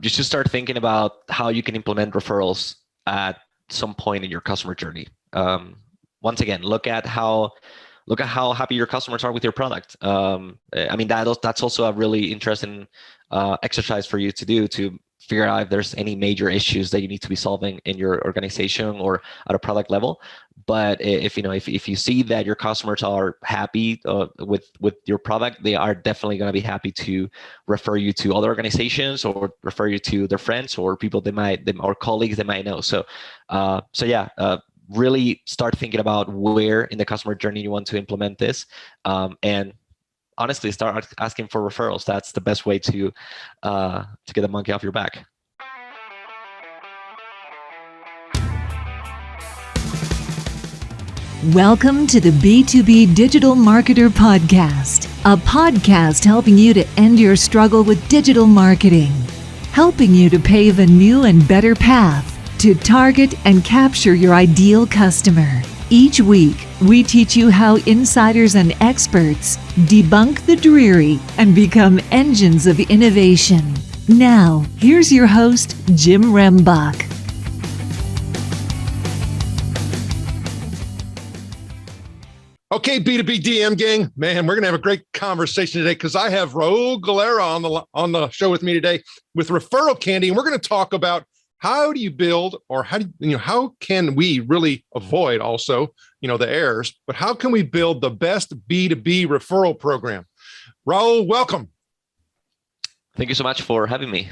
you should start thinking about how you can implement referrals at some point in your customer journey. Once again, look at how happy your customers are with your product. I mean, that's also a really interesting exercise for you to do, to figure out if there's any major issues that you need to be solving in your organization or at a product level. But if you see that your customers are happy with your product, they are definitely going to be happy to refer you to other organizations or refer you to their friends or people or colleagues they might know. So really start thinking about where in the customer journey you want to implement this, and honestly start asking for referrals. That's the best way to get the monkey off your back. Welcome to the B2B Digital Marketer Podcast, a podcast helping you to end your struggle with digital marketing, helping you to pave a new and better path to target and capture your ideal customer. Each week, we teach you how insiders and experts debunk the dreary and become engines of innovation. Now, here's your host, Jim Rembach. Okay, B2B DM gang, man, we're going to have a great conversation today because I have Raul Galera on the show with me today with Referral Candy, and we're going to talk about how do you build, or how can we really avoid also, the errors, but how can we build the best B2B referral program? Raul, welcome. Thank you so much for having me.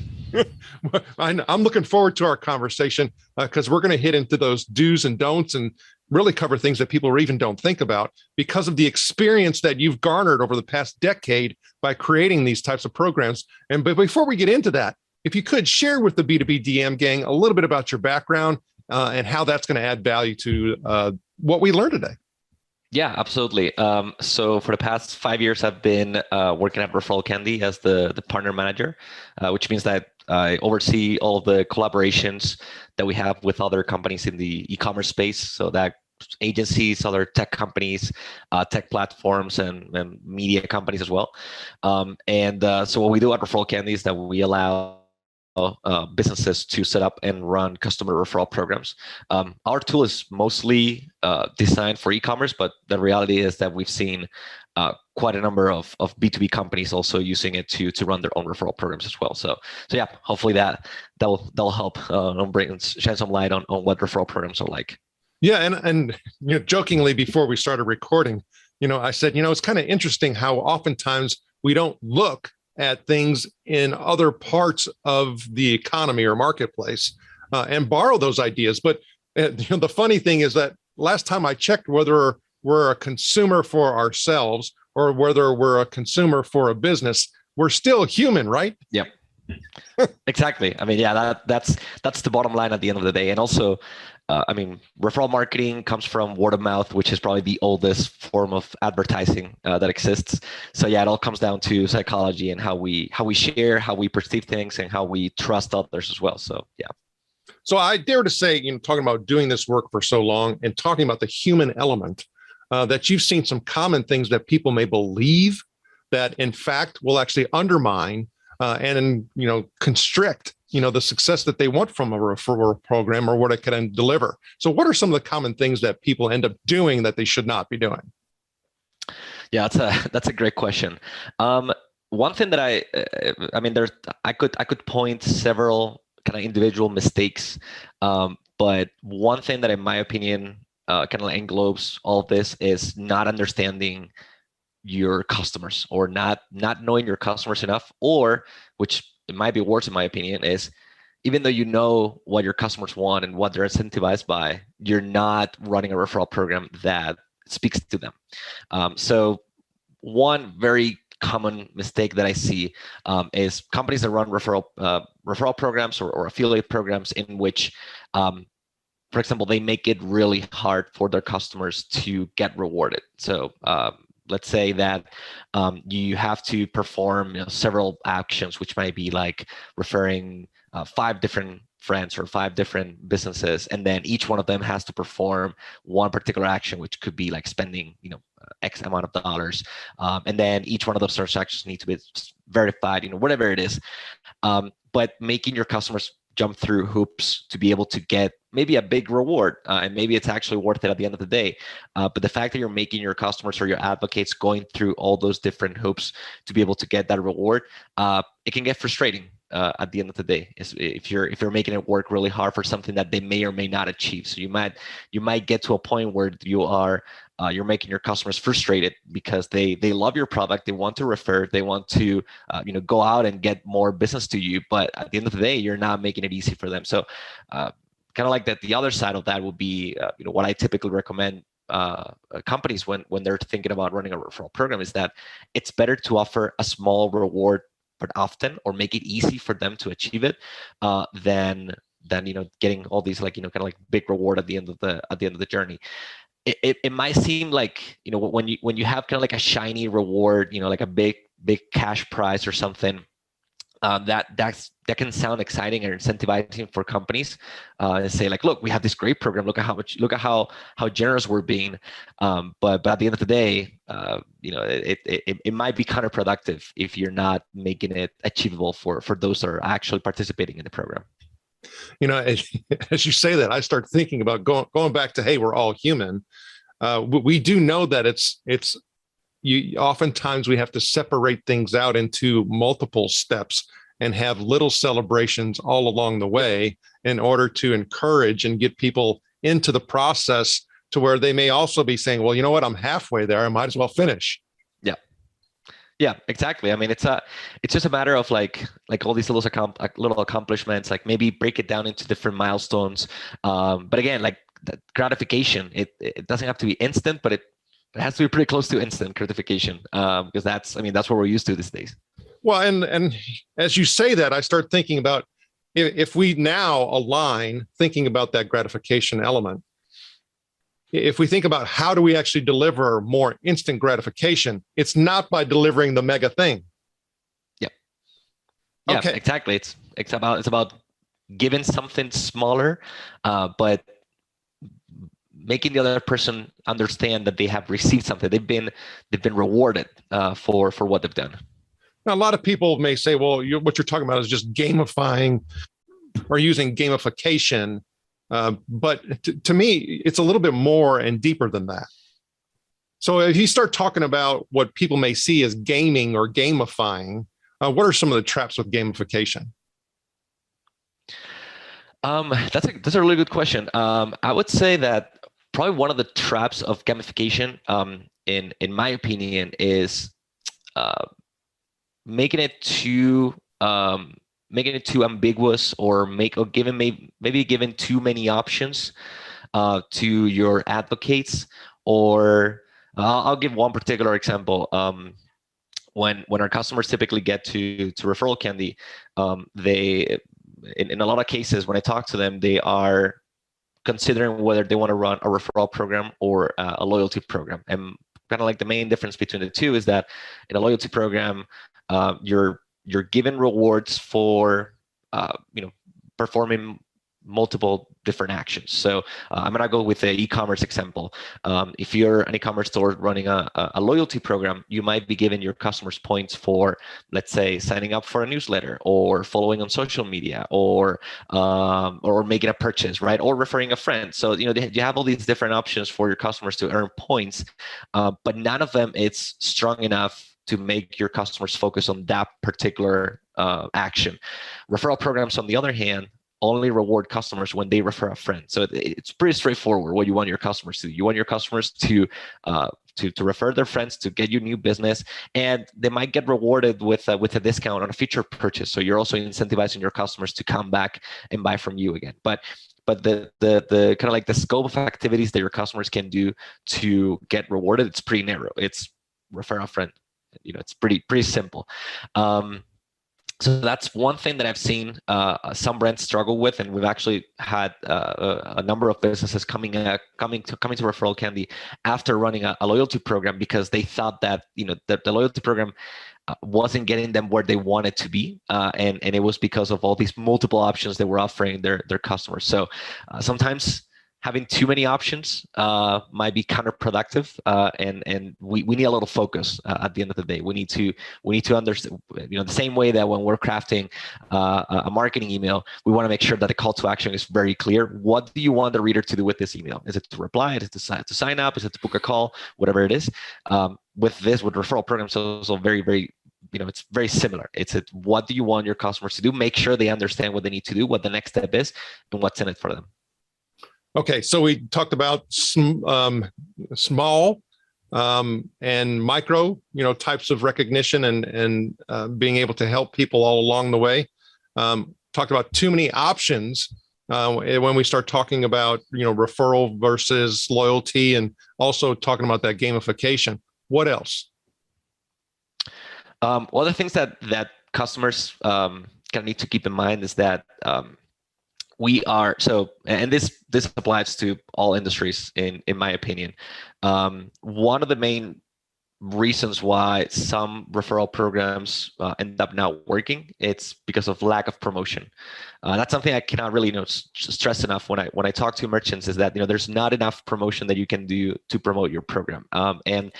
I'm looking forward to our conversation because we're going to hit into those do's and don'ts and really cover things that people even don't think about because of the experience that you've garnered over the past decade by creating these types of programs. But before we get into that, if you could share with the B2B DM gang a little bit about your background and how that's going to add value to what we learned today. Yeah, absolutely. So for the past 5 years, I've been working at Referral Candy as the partner manager, which means that I oversee all of the collaborations that we have with other companies in the e-commerce space. So that agencies, other tech companies, tech platforms, and media companies as well. So what we do at Referral Candy is that we allow businesses to set up and run customer referral programs. Our tool is mostly designed for e-commerce, but the reality is that we've seen quite a number of B2B companies also using it to run their own referral programs as well. So yeah, hopefully that'll help shed some light on what referral programs are like. Yeah, and jokingly before we started recording, I said, it's kind of interesting how oftentimes we don't look at things in other parts of the economy or marketplace and borrow those ideas. But the funny thing is that last time I checked, whether we're a consumer for ourselves or whether we're a consumer for a business, we're still human, right? Yep. Exactly. I mean, yeah, that's the bottom line at the end of the day. And also, referral marketing comes from word of mouth, which is probably the oldest form of advertising that exists. So yeah, it all comes down to psychology and how we share, how we perceive things, and how we trust others as well. So yeah. So I dare to say, talking about doing this work for so long and talking about the human element, that you've seen some common things that people may believe that in fact will actually undermine and constrict the success that they want from a referral program or what it can deliver. So what are some of the common things that people end up doing that they should not be doing? Yeah, that's a great question. One thing that I could point several kind of individual mistakes, but one thing that in my opinion kind of englobes all of this is not understanding your customers, or not knowing your customers enough, or which it might be worse in my opinion, is even though you know what your customers want and what they're incentivized by, you're not running a referral program that speaks to them. So one very common mistake that I see is companies that run referral programs or affiliate programs in which, for example, they make it really hard for their customers to get rewarded. So let's say that you have to perform several actions, which might be like referring 5 different friends or 5 different businesses, and then each one of them has to perform one particular action, which could be like spending X amount of dollars, and then each one of those transactions need to be verified, whatever it is. but making your customers jump through hoops to be able to get maybe a big reward, and maybe it's actually worth it at the end of the day. But the fact that you're making your customers or your advocates going through all those different hoops to be able to get that reward, it can get frustrating at the end of the day. If you're making it work really hard for something that they may or may not achieve. So you might get to a point where you're making your customers frustrated because they love your product, they want to refer, they want to go out and get more business to you, but at the end of the day, you're not making it easy for them. So kind of like that, the other side of that would be what I typically recommend companies when they're thinking about running a referral program is that it's better to offer a small reward but often, or make it easy for them to achieve it, than getting all these kind of like big reward at the end of the journey. It might seem like when you have kind of like a shiny reward, like a big cash prize or something, that can sound exciting and incentivizing for companies, and say like, look, we have this great program, look at how generous we're being, but at the end of the day, it might be counterproductive if you're not making it achievable for those that are actually participating in the program. As you say that, I start thinking about going back to, hey, we're all human. We do know that oftentimes we have to separate things out into multiple steps and have little celebrations all along the way in order to encourage and get people into the process to where they may also be saying, well, you know what, I'm halfway there, I might as well finish. Yeah, exactly. I mean, it's just a matter of like all these little accomplishments, like maybe break it down into different milestones. But again, like the gratification, it doesn't have to be instant, but it has to be pretty close to instant gratification, because that's what we're used to these days. Well, and as you say that, I start thinking about if we now align thinking about that gratification element. If we think about how do we actually deliver more instant gratification, it's not by delivering the mega thing. Yeah, okay. Exactly. It's about giving something smaller, but making the other person understand that they have received something. They've been rewarded for what they've done. Now, a lot of people may say, well, what you're talking about is just gamifying or using gamification. But to me, it's a little bit more and deeper than that. So if you start talking about what people may see as gaming or gamifying, what are some of the traps with gamification? That's a really good question. I would say that probably one of the traps of gamification, in my opinion, is making it too ambiguous, or maybe giving too many options to your advocates. Or I'll give one particular example. When our customers typically get to referral candy, they in a lot of cases when I talk to them, they are considering whether they want to run a referral program or a loyalty program. And kind of like the main difference between the two is that in a loyalty program, you're given rewards for performing multiple different actions. So I'm gonna go with the e-commerce example. If you're an e-commerce store running a loyalty program, you might be giving your customers points for, let's say, signing up for a newsletter, or following on social media, or making a purchase, right, or referring a friend. So you have all these different options for your customers to earn points, but none of them is strong enough to make your customers focus on that particular action. Referral programs, on the other hand, only reward customers when they refer a friend. So it's pretty straightforward what you want your customers to do. You want your customers to refer their friends, to get you new business, and they might get rewarded with a discount on a future purchase. So you're also incentivizing your customers to come back and buy from you again. But the kind of like the scope of activities that your customers can do to get rewarded, it's pretty narrow. It's refer a friend. It's pretty simple. So that's one thing that I've seen some brands struggle with, and we've actually had a number of businesses coming to Referral Candy after running a loyalty program, because they thought that the loyalty program wasn't getting them where they wanted to be, and it was because of all these multiple options they were offering their customers. So sometimes having too many options might be counterproductive, and we need a little focus at the end of the day. We need to understand, the same way that when we're crafting a marketing email, we want to make sure that the call to action is very clear. What do you want the reader to do with this email? Is it to reply? Is it to sign up? Is it to book a call? Whatever it is. With referral programs, also very, very, it's very similar. It's what do you want your customers to do? Make sure they understand what they need to do, what the next step is, and what's in it for them. Okay, so we talked about small and micro, types of recognition and being able to help people all along the way. Talked about too many options when we start talking about referral versus loyalty, and also talking about that gamification. What else? One of the things that customers kind of need to keep in mind is that we are and this applies to all industries in my opinion. One of the main reasons why some referral programs end up not working, it's because of lack of promotion. That's something I cannot really stress enough when I talk to merchants, is that there's not enough promotion that you can do to promote your program. And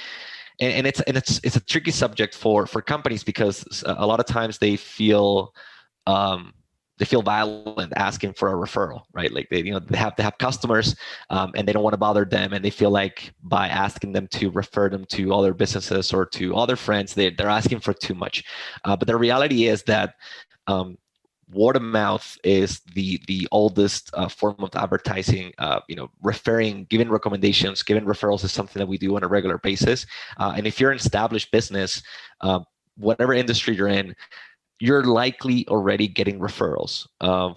it's a tricky subject for companies, because a lot of times they feel violent asking for a referral, right? Like they have customers, and they don't want to bother them, and they feel like by asking them to refer them to other businesses or to other friends, they're asking for too much. But the reality is that word of mouth is the oldest form of advertising. Referring, giving recommendations, giving referrals is something that we do on a regular basis. And if you're an established business, whatever industry you're in, you're likely already getting referrals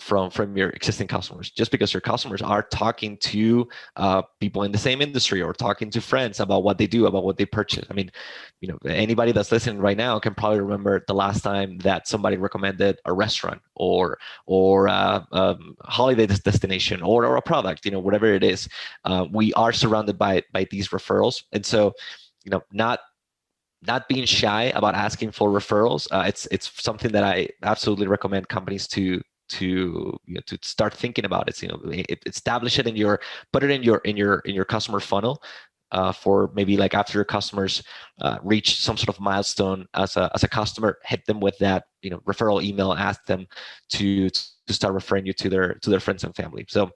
from your existing customers, just because your customers are talking to people in the same industry or talking to friends about what they do, about what they purchase. I mean, anybody that's listening right now can probably remember the last time that somebody recommended a restaurant or a holiday destination or a product, whatever it is. We are surrounded by these referrals, and so not being shy about asking for referrals. It's something that I absolutely recommend companies to start thinking about. Establish it put it in your customer funnel for maybe like after your customers reach some sort of milestone as a customer, hit them with that referral email, ask them to start referring you to their friends and family. So.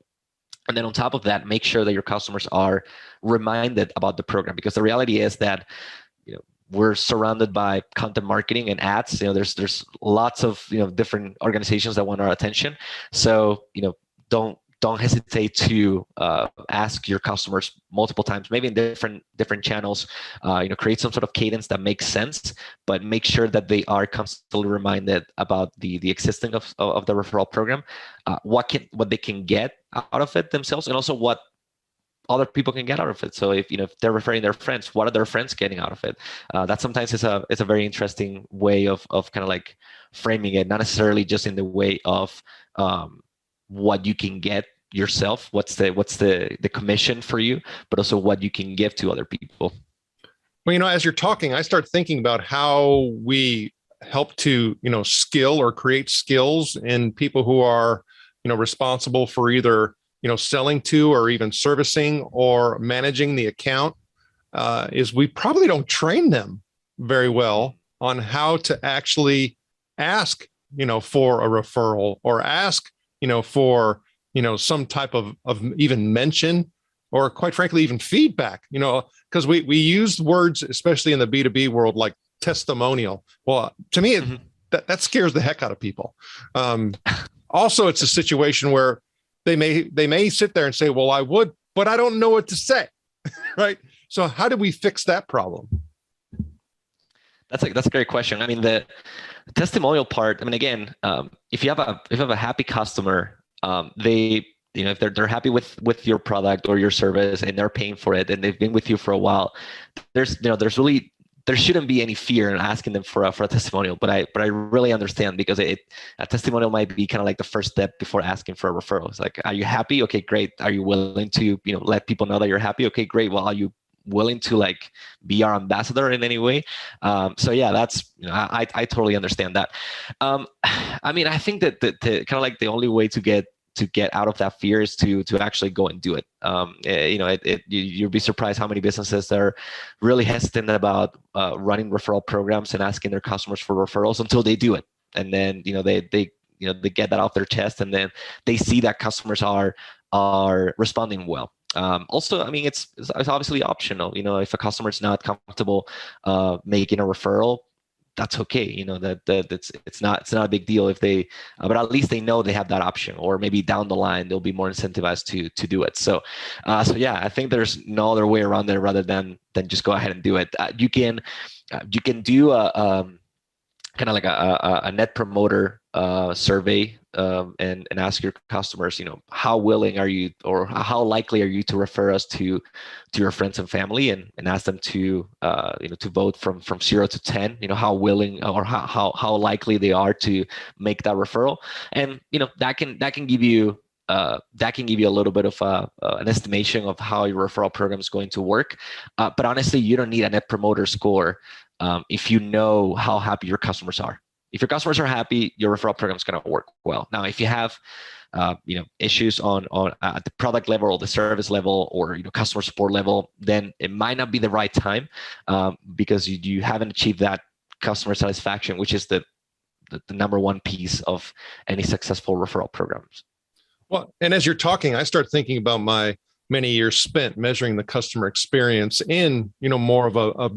And then on top of that, make sure that your customers are reminded about the program, because the reality is that we're surrounded by content marketing and ads. There's lots of different organizations that want our attention. So don't hesitate to ask your customers multiple times, maybe in different channels. Create some sort of cadence that makes sense, but make sure that they are constantly reminded about the existence of the referral program, what they can get out of it themselves, and also what other people can get out of it. So if they're referring their friends, what are their friends getting out of it? That sometimes is a very interesting way of kind of like framing it, not necessarily just in the way of what you can get yourself, what's the commission for you, but also what you can give to other people. Well, as you're talking, I start thinking about how we help to skill or create skills in people who are responsible for either selling to or even servicing or managing the account. Is we probably don't train them very well on how to actually ask for a referral, or ask for some type of even mention, or quite frankly even feedback, because we use words, especially in the B2B world, like testimonial. Well, to me, that scares the heck out of people. Also, it's a situation where they may sit there and say, well, I would, but I don't know what to say. Right. So how do we fix that problem? That's a great question. I mean, the testimonial part, I mean, again, if you have a happy customer, they, if they're happy with your product or your service and they're paying for it and they've been with you for a while, there shouldn't be any fear in asking them for a testimonial, but I really understand, because a testimonial might be kind of like the first step before asking for a referral. It's like, are you happy? Okay, great. Are you willing to let people know that you're happy? Okay, great. Well, are you willing to like be our ambassador in any way? So yeah, that's I totally understand that. I mean, I think that the kind of like the only way to get to get out of that fear is to actually go and do it. You'll be surprised how many businesses are really hesitant about running referral programs and asking their customers for referrals until they do it. And then, they get that off their chest, and then they see that customers are responding well. Also, I mean, it's obviously optional. If a customer is not comfortable making a referral, that's okay. It's not a big deal if they, but at least they know they have that option, or maybe down the line they'll be more incentivized to do it. So yeah, I think there's no other way around it rather than just go ahead and do it. You can do a kind of like a net promoter survey, and ask your customers, how willing are you, or how likely are you to refer us to your friends and family, and ask them to to vote from 0 to 10, how willing or how likely they are to make that referral. And that can give you a little bit of an estimation of how your referral program is going to work. But honestly, you don't need a net promoter score if you know how happy your customers are. If your customers are happy, your referral program is going to work well. Now, if you have issues on at the product level or the service level, or customer support level, then it might not be the right time, because you haven't achieved that customer satisfaction, which is the number one piece of any successful referral programs. Well, and as you're talking, I start thinking about my many years spent measuring the customer experience in more of a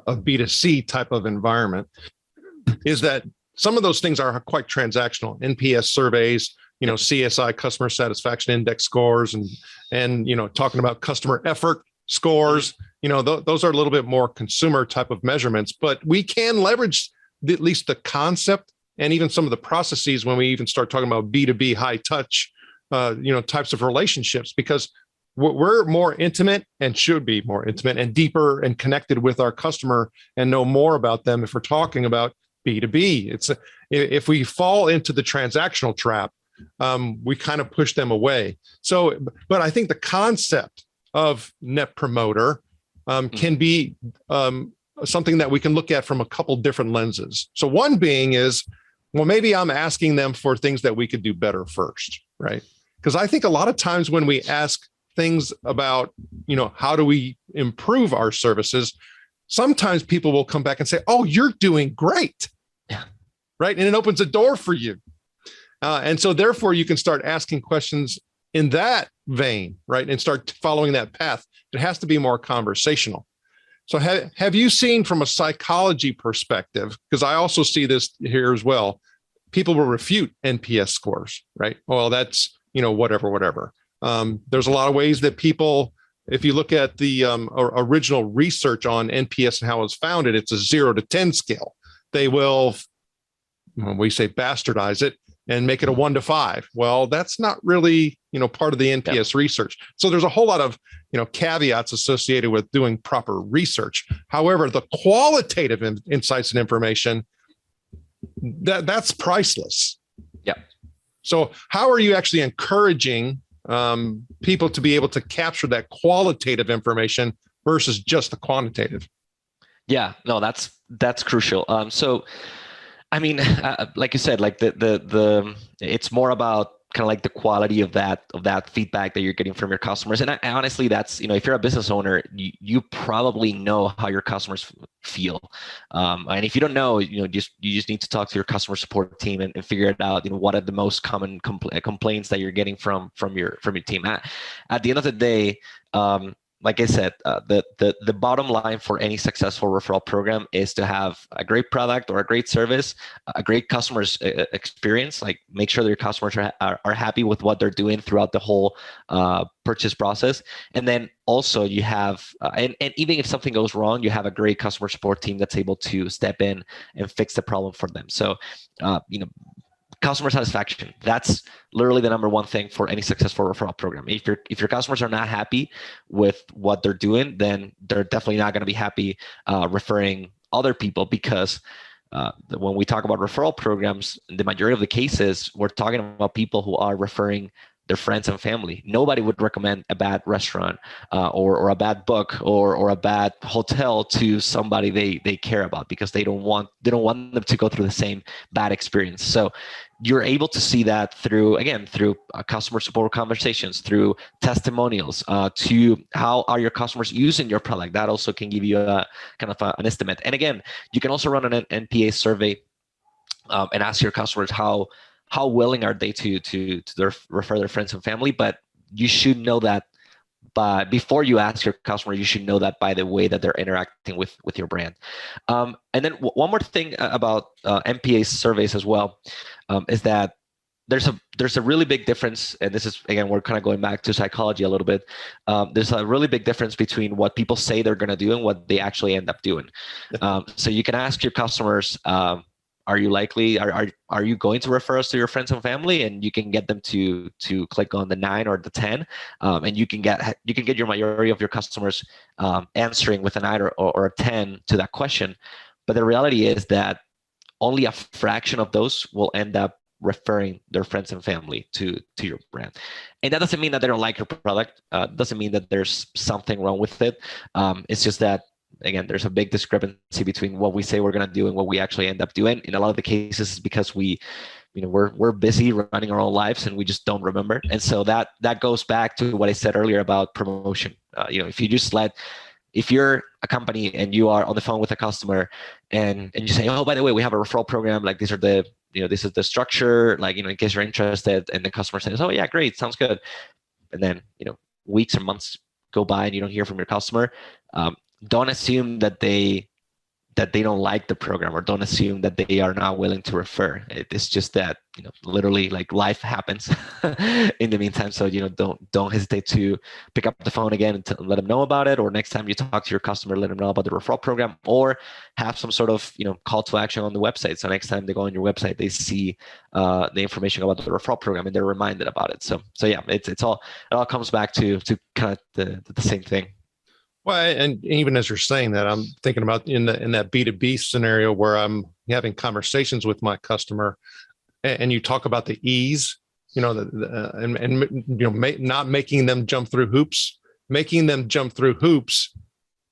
B2C type of environment. Is that some of those things are quite transactional. NPS surveys, CSI, customer satisfaction index scores, and talking about customer effort scores. Those are a little bit more consumer type of measurements, but we can leverage at least the concept and even some of the processes when we even start talking about B2B high touch, types of relationships, because we're more intimate and should be more intimate and deeper and connected with our customer and know more about them if we're talking about B2B. If we fall into the transactional trap, we kind of push them away. So, but I think the concept of net promoter can be something that we can look at from a couple different lenses. So one being is, well, maybe I'm asking them for things that we could do better first, right? Because I think a lot of times when we ask things about, how do we improve our services, sometimes people will come back and say, oh, you're doing great. Yeah. Right. And it opens a door for you. And so therefore you can start asking questions in that vein, right? And start following that path. It has to be more conversational. So have you seen from a psychology perspective, because I also see this here as well, people will refute NPS scores, right? Well, that's, whatever. There's a lot of ways that people, if you look at the original research on NPS and how it was founded, it's a 0 to 10 scale. They will, when we say bastardize it and make it a 1 to 5. Well, that's not really, part of the NPS research. So there's a whole lot of, caveats associated with doing proper research. However, the qualitative insights and information, that's priceless. Yeah. So how are you actually encouraging people to be able to capture that qualitative information versus just the quantitative? Yeah, no, that's crucial. So, I mean, like you said, like the it's more about kind of like the quality of that feedback that you're getting from your customers. And honestly, that's, if you're a business owner, you probably know how your customers feel. And if you don't know, you just need to talk to your customer support team and figure it out. What are the most common complaints that you're getting from your team. At the end of the day, like I said, the bottom line for any successful referral program is to have a great product or a great service, a great customer experience. Like, make sure that your customers are happy with what they're doing throughout the whole purchase process. And then also you have, and even if something goes wrong, you have a great customer support team that's able to step in and fix the problem for them. So, customer satisfaction, that's literally the number one thing for any successful referral program. If your customers are not happy with what they're doing, then they're definitely not going to be happy referring other people, because when we talk about referral programs, the majority of the cases, we're talking about people who are referring their friends and family. Nobody would recommend a bad restaurant or a bad book or a bad hotel to somebody they care about, because they don't want them to go through the same bad experience. So you're able to see that through, again, through customer support conversations, through testimonials, to how are your customers using your product. That also can give you a kind of an estimate. And again, you can also run an NPA survey, and ask your customers how willing are they to refer their friends and family. But you should know that before you ask your customer, you should know that by the way that they're interacting with your brand. And then one more thing about NPA surveys as well, is that there's a really big difference, and this is, again, we're kind of going back to psychology a little bit. There's a really big difference between what people say they're going to do and what they actually end up doing. So you can ask your customers, are you likely, are you going to refer us to your friends and family? And you can get them to click on the 9 or the 10, and you can get your majority of your customers answering with a 9 or a 10 to that question. But the reality is that only a fraction of those will end up referring their friends and family to your brand. And that doesn't mean that they don't like your product. Doesn't mean that there's something wrong with it. It's just that, again, there's a big discrepancy between what we say we're going to do and what we actually end up doing. In a lot of the cases, it's because we're busy running our own lives and we just don't remember. And so that goes back to what I said earlier about promotion. If you're a company and you are on the phone with a customer and you say, oh, by the way, we have a referral program, like this is the structure, like, in case you're interested, and the customer says, oh yeah, great, sounds good. And then, weeks or months go by and you don't hear from your customer. Don't assume that they don't like the program, or don't assume that they are not willing to refer. It's just that, literally, like, life happens in the meantime. So, don't hesitate to pick up the phone again and to let them know about it. Or next time you talk to your customer, let them know about the referral program, or have some sort of, call to action on the website. So next time they go on your website, they see the information about the referral program and they're reminded about it. So yeah, it all comes back to kind of the same thing. Well, and even as you're saying that, I'm thinking about in that B2B scenario where I'm having conversations with my customer, and you talk about the ease, not making them jump through hoops. Making them jump through hoops,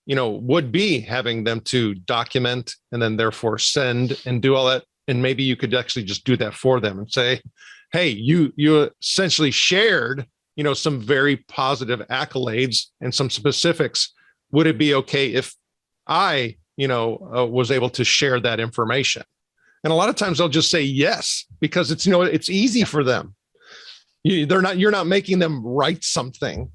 would be having them to document and then therefore send and do all that. And maybe you could actually just do that for them and say, hey, you essentially shared, some very positive accolades and some specifics. Would it be okay if I, was able to share that information? And a lot of times they'll just say yes, because it's, it's easy for them. You're not making them write something.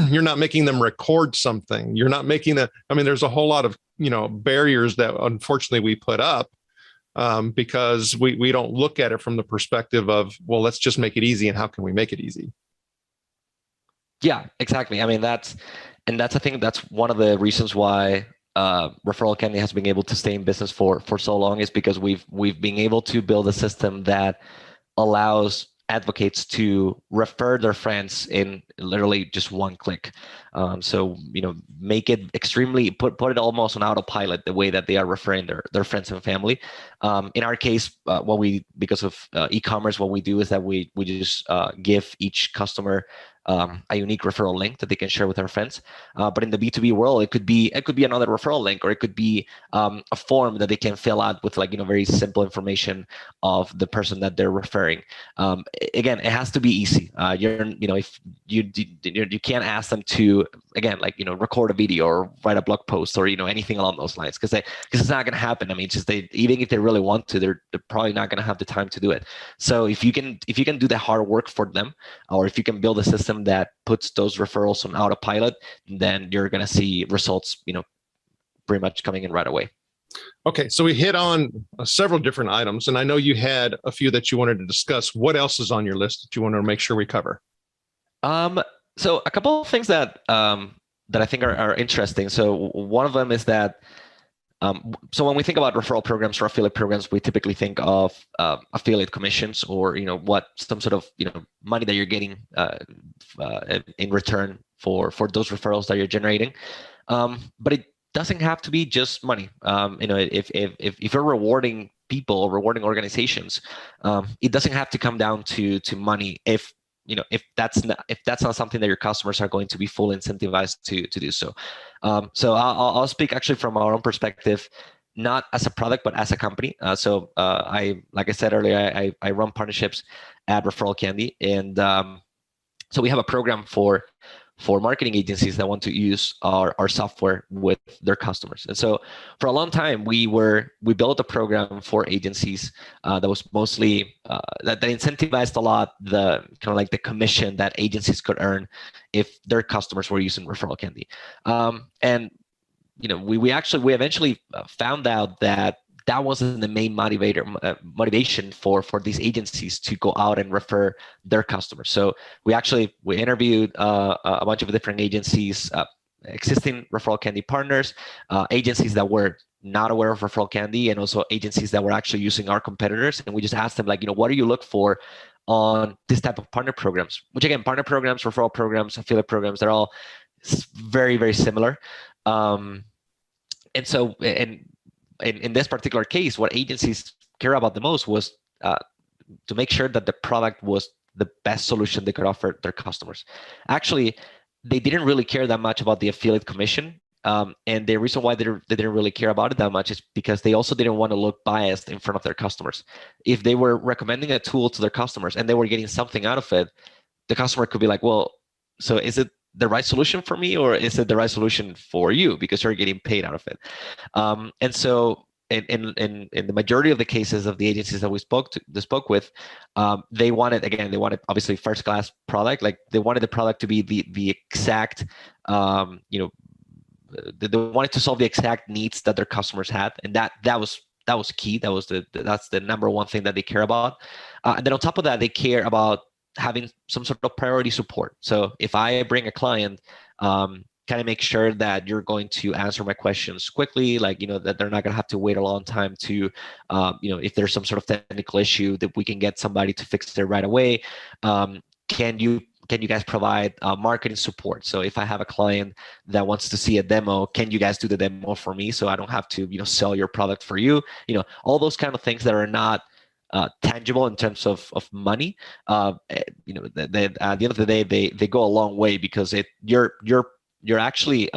You're not making them record something. You're not making that. I mean, there's a whole lot of, barriers that unfortunately we put up because we don't look at it from the perspective of, well, let's just make it easy. And how can we make it easy? Yeah, exactly. I mean, I think that's one of the reasons why Referral Academy has been able to stay in business for so long, is because we've been able to build a system that allows advocates to refer their friends in literally just one click. So, make it extremely, put it almost on autopilot, the way that they are referring their friends and family. In our case, because of e-commerce, what we do is that we just give each customer a unique referral link that they can share with their friends. But in the B2B world, it could be another referral link, or it could be a form that they can fill out with, like, very simple information of the person that they're referring. Again, it has to be easy. If you can't ask them to, again, record a video or write a blog post or anything along those lines, because it's not going to happen. I mean, even if they really want to, they're probably not going to have the time to do it. So if you can do the hard work for them, or if you can build a system that puts those referrals on autopilot, then you're going to see results, pretty much coming in right away. Okay, so we hit on several different items, and I know you had a few that you wanted to discuss. What else is on your list that you want to make sure we cover? So a couple of things that I think are interesting. So one of them is that so when we think about referral programs or affiliate programs, we typically think of affiliate commissions, or some sort of money that you're getting in return for those referrals that you're generating. But it doesn't have to be just money. If you're rewarding people or rewarding organizations, it doesn't have to come down to money. If that's not something that your customers are going to be fully incentivized to do so. So I'll speak actually from our own perspective. not as a product, but as a company. Like I said earlier, I run partnerships at Referral Candy, and so we have a program for marketing agencies that want to use our software with their customers. And so for a long time, we built a program for agencies that was mostly that incentivized a lot the kind of like the commission that agencies could earn if their customers were using Referral Candy. And we eventually found out that wasn't the main motivation for these agencies to go out and refer their customers. So we interviewed a bunch of different agencies, existing Referral Candy partners, agencies that were not aware of Referral Candy, and also agencies that were actually using our competitors. And we just asked them, like, what do you look for on this type of partner programs? Which, again, partner programs, referral programs, affiliate programs, they're all very, very similar. And so, in this particular case, what agencies care about the most was to make sure that the product was the best solution they could offer their customers. Actually, they didn't really care that much about the affiliate commission. And the reason why they didn't really care about it that much is because they also didn't want to look biased in front of their customers. If they were recommending a tool to their customers and they were getting something out of it, the customer could be like, well, so is it the right solution for me, or is it the right solution for you because you're getting paid out of it? And so in the majority of the cases of the agencies that we spoke with, they wanted obviously first class product. Like, they wanted the product to be the exact, they wanted to solve the exact needs that their customers had, and that was key. That's the number one thing that they care about. And then on top of that, they care about having some sort of priority support. So if I bring a client, can I make sure that you're going to answer my questions quickly? Like, that they're not going to have to wait a long time to, if there's some sort of technical issue, that we can get somebody to fix it right away. Can you guys provide marketing support? So if I have a client that wants to see a demo, can you guys do the demo for me so I don't have to, sell your product for you? All those kind of things that are not tangible in terms of money. At the end of the day, they go a long way, because you're actually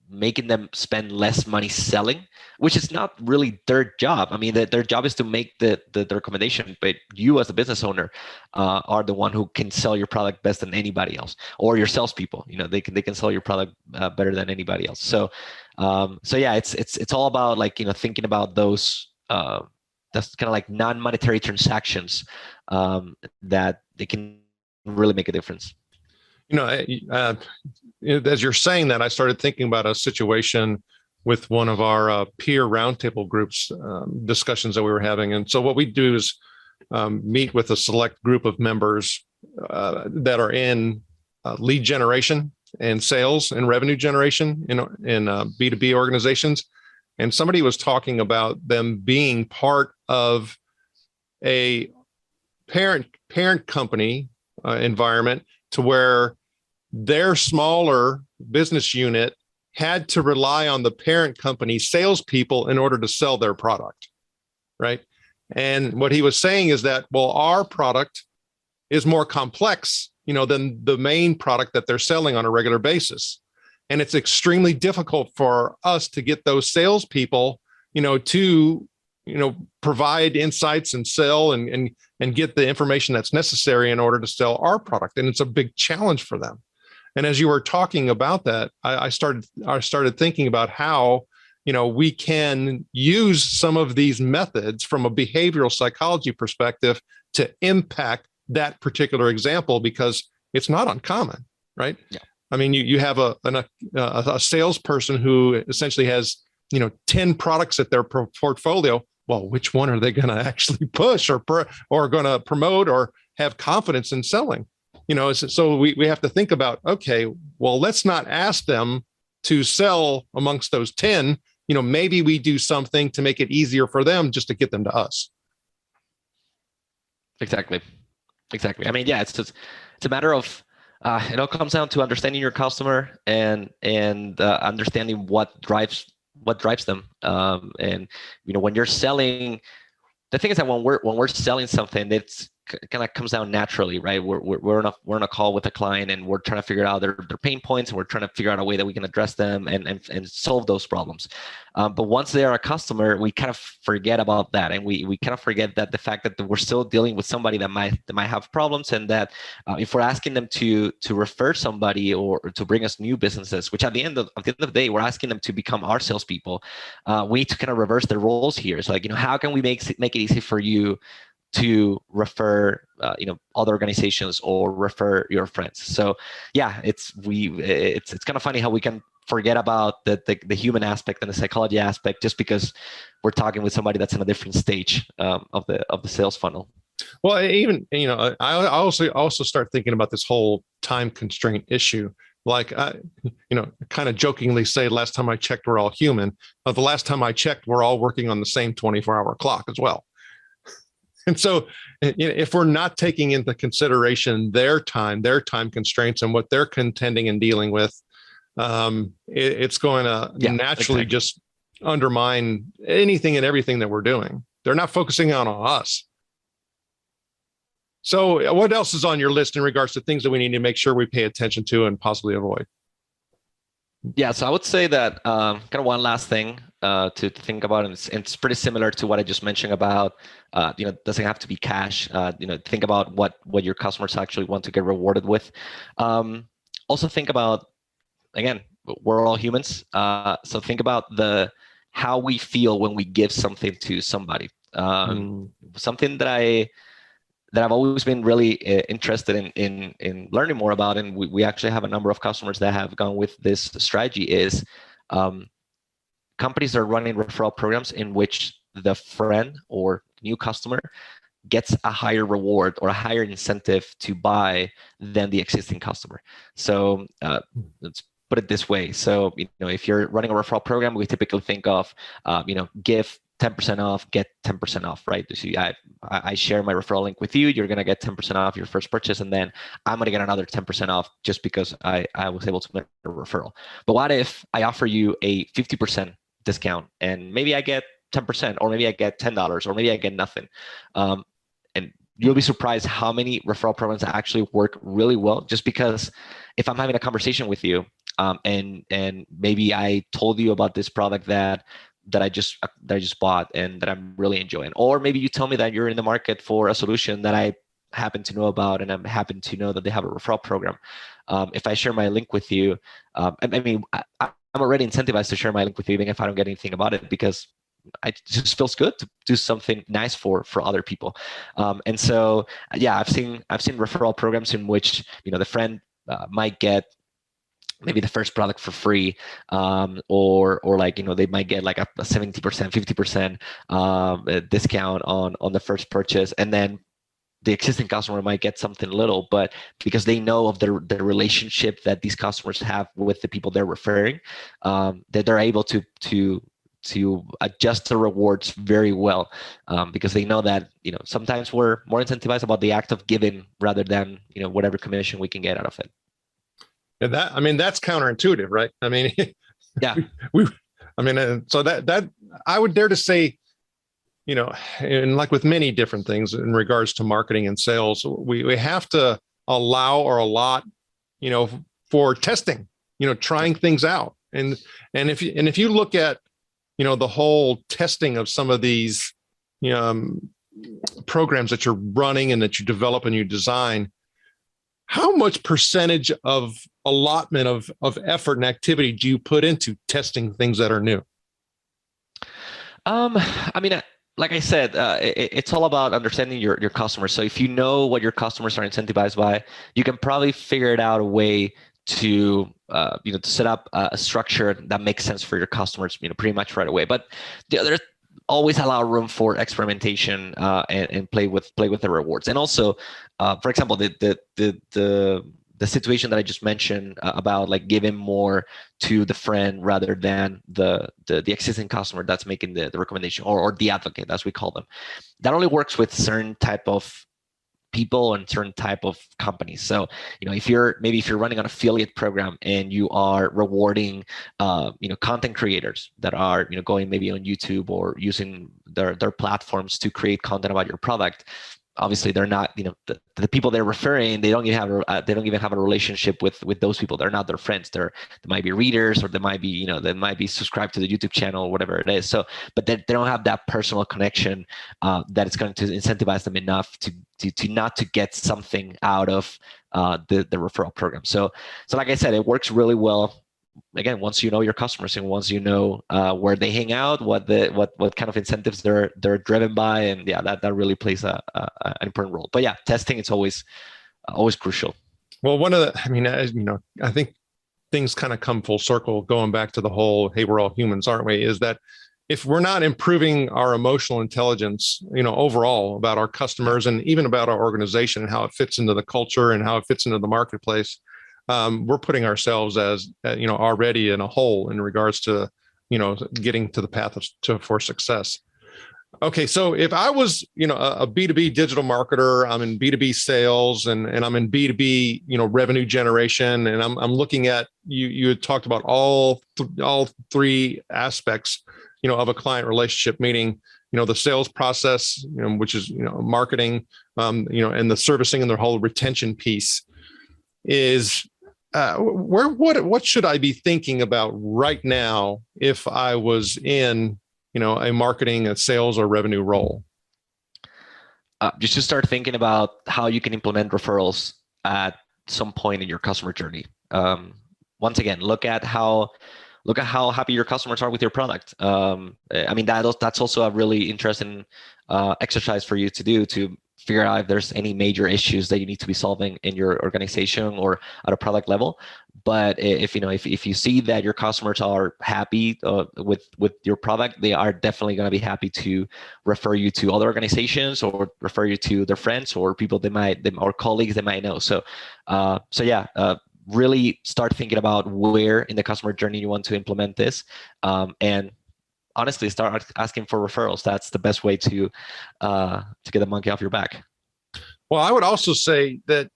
making them spend less money selling, which is not really their job. I mean, their job is to make the recommendation, but you as a business owner are the one who can sell your product best than anybody else, or your salespeople. They can sell your product better than anybody else. So yeah, it's all about, like, thinking about those. That's kind of like non-monetary transactions that they can really make a difference. As you're saying that, I started thinking about a situation with one of our peer roundtable groups discussions that we were having. And so what we do is meet with a select group of members that are in lead generation and sales and revenue generation in B2B organizations. And somebody was talking about them being part of a parent company environment, to where their smaller business unit had to rely on the parent company salespeople in order to sell their product, right? And what he was saying is that, well, our product is more complex, than the main product that they're selling on a regular basis. And it's extremely difficult for us to get those salespeople, to, provide insights and sell and get the information that's necessary in order to sell our product. And it's a big challenge for them. And as you were talking about that, I started thinking about how, we can use some of these methods from a behavioral psychology perspective to impact that particular example, because it's not uncommon, right? Yeah. I mean, you have a salesperson who essentially has, 10 products at their portfolio. Well, which one are they going to actually push or going to promote or have confidence in selling? So we have to think about, okay, well, let's not ask them to sell amongst those 10. Maybe we do something to make it easier for them just to get them to us. Exactly. I mean, yeah, it's a matter of, it all comes down to understanding your customer and understanding what drives them. And when you're selling, the thing is that when we're selling something, kind of comes down naturally, right? We're on a call with a client, and we're trying to figure out their pain points, and we're trying to figure out a way that we can address them and solve those problems. But once they are a customer, we kind of forget about that, and we kind of forget that the fact that we're still dealing with somebody that might have problems, and that if we're asking them to refer somebody or to bring us new businesses, which at the end of the day, we're asking them to become our salespeople, we need to kind of reverse the roles here. So like, how can we make it easy for you to refer other organizations or refer your friends? So yeah, it's kind of funny how we can forget about the human aspect and the psychology aspect just because we're talking with somebody that's in a different stage of the sales funnel. Well, even, I also start thinking about this whole time constraint issue. Like, kind of jokingly say, last time I checked, we're all human. But the last time I checked, we're all working on the same 24-hour clock as well. And so if we're not taking into consideration their time constraints and what they're contending and dealing with, it's going to naturally just undermine anything and everything that we're doing. They're not focusing on us. So what else is on your list in regards to things that we need to make sure we pay attention to and possibly avoid? Yeah, so I would say that kind of one last thing to think about, and it's pretty similar to what I just mentioned about, doesn't have to be cash. Think about what your customers actually want to get rewarded with. Also think about, again, we're all humans. So think about how we feel when we give something to somebody. Something that I've always been really interested in learning more about, and we actually have a number of customers that have gone with this strategy, is companies are running referral programs in which the friend or new customer gets a higher reward or a higher incentive to buy than the existing customer. So let's put it this way. So if you're running a referral program, we typically think of give 10% off, get 10% off, right? So I share my referral link with you. You're going to get 10% off your first purchase, and then I'm going to get another 10% off just because I was able to make a referral. But what if I offer you a 50% discount, and maybe I get 10%, or maybe I get $10, or maybe I get nothing? And you'll be surprised how many referral programs actually work really well, just because if I'm having a conversation with you, and maybe I told you about this product that I just bought and that I'm really enjoying, or maybe you tell me that you're in the market for a solution that I happen to know about, and I'm happen to know that they have a referral program. If I share my link with you, I'm already incentivized to share my link with you, even if I don't get anything about it, because it just feels good to do something nice for other people. And so, yeah, I've seen referral programs in which the friend might get maybe the first product for free, or like they might get like a 70%, 50% discount on the first purchase, and then the existing customer might get something little, but because they know of the relationship that these customers have with the people they're referring, that they're able to adjust the rewards very well, because they know that sometimes we're more incentivized about the act of giving rather than whatever commission we can get out of it. And that's counterintuitive, right? Yeah. So that I would dare to say, and like with many different things in regards to marketing and sales, we have to allow or allot, for testing, trying things out. And if you look at, the whole testing of some of these programs that you're running and that you develop and you design, how much percentage of allotment of effort and activity do you put into testing things that are new? Like I said, it's all about understanding your customers. So if you know what your customers are incentivized by, you can probably figure it out a way to to set up a structure that makes sense for your customers, pretty much right away. But there's always allow room for experimentation and play with the rewards. And also, for example, the situation that I just mentioned about like giving more to the friend rather than the existing customer that's making the recommendation, or the advocate, as we call them. That only works with certain type of people and certain type of companies. So, if you're running an affiliate program and you are rewarding, content creators that are, going maybe on YouTube or using their platforms to create content about your product, obviously they're not, the people they're referring, they don't even have a relationship with those people. They're not their friends. They might be readers, or they might be subscribed to the YouTube channel, or whatever it is. So, but they don't have that personal connection that it's going to incentivize them enough to not to get something out of the referral program. So like I said, it works really well. Again, once you know your customers, and once you know where they hang out, what kind of incentives they're driven by, and that really plays an important role. But yeah, testing, it's always crucial. Well, I think things kind of come full circle, going back to the whole, hey, we're all humans, aren't we? Is that if we're not improving our emotional intelligence, overall about our customers and even about our organization and how it fits into the culture and how it fits into the marketplace, we're putting ourselves as already in a hole in regards to getting to the path for success. Okay, so if I was a B2B digital marketer, I'm in B2B sales, and I'm in B2B revenue generation, and I'm looking at you had talked about all three aspects of a client relationship, meaning the sales process, which is marketing, and the servicing and the whole retention piece is. What should I be thinking about right now if I was in, a marketing, a sales, or revenue role? You should start thinking about how you can implement referrals at some point in your customer journey. Once again, look at how happy your customers are with your product. That's also a really interesting exercise for you to do, to figure out if there's any major issues that you need to be solving in your organization or at a product level. But if you see that your customers are happy with your product, they are definitely going to be happy to refer you to other organizations, or refer you to their friends or people or colleagues they might know. So really start thinking about where in the customer journey you want to implement this, and honestly, start asking for referrals. That's the best way to get the monkey off your back. Well, I would also say that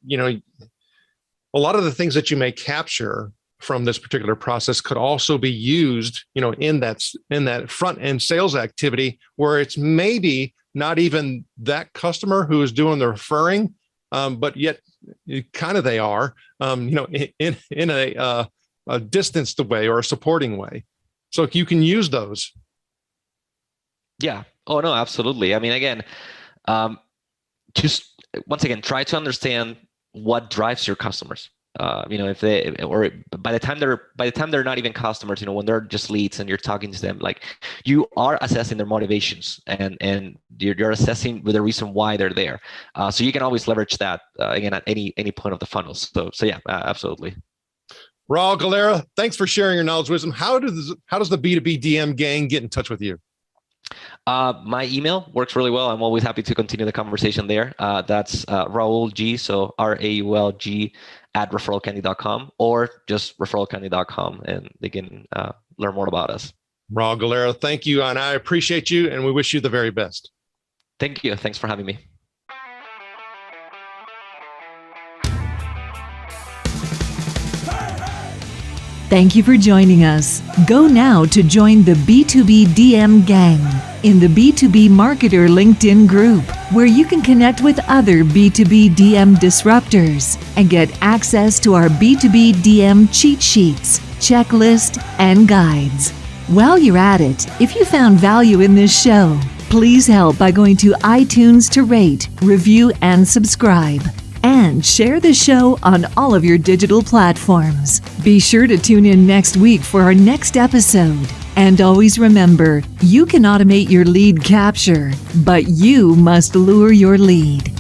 a lot of the things that you may capture from this particular process could also be used, in that front end sales activity, where it's maybe not even that customer who is doing the referring, but yet kind of they are, in a distanced way or a supporting way. So you can use those. Yeah. Oh, no, absolutely. I mean, again, just once again, try to understand what drives your customers. If they, or by the time they're not even customers, when they're just leads and you're talking to them, like, you are assessing their motivations, and you're assessing the reason why they're there. So you can always leverage that again at any point of the funnel. So yeah, absolutely. Raul Galera, thanks for sharing your knowledge, wisdom. How does the B2B DM gang get in touch with you? My email works really well. I'm always happy to continue the conversation there. That's Raul G, so RAULG @referralcandy.com, or just referralcandy.com, and they can learn more about us. Raul Galera, thank you, and I appreciate you, and we wish you the very best. Thank you. Thanks for having me. Thank you for joining us. Go now to join the B2B DM gang in the B2B Marketer LinkedIn group, where you can connect with other B2B DM disruptors and get access to our B2B DM cheat sheets, checklist, and guides. While you're at it, if you found value in this show, please help by going to iTunes to rate, review, and subscribe. And share the show on all of your digital platforms. Be sure to tune in next week for our next episode. And always remember, you can automate your lead capture, but you must lure your lead.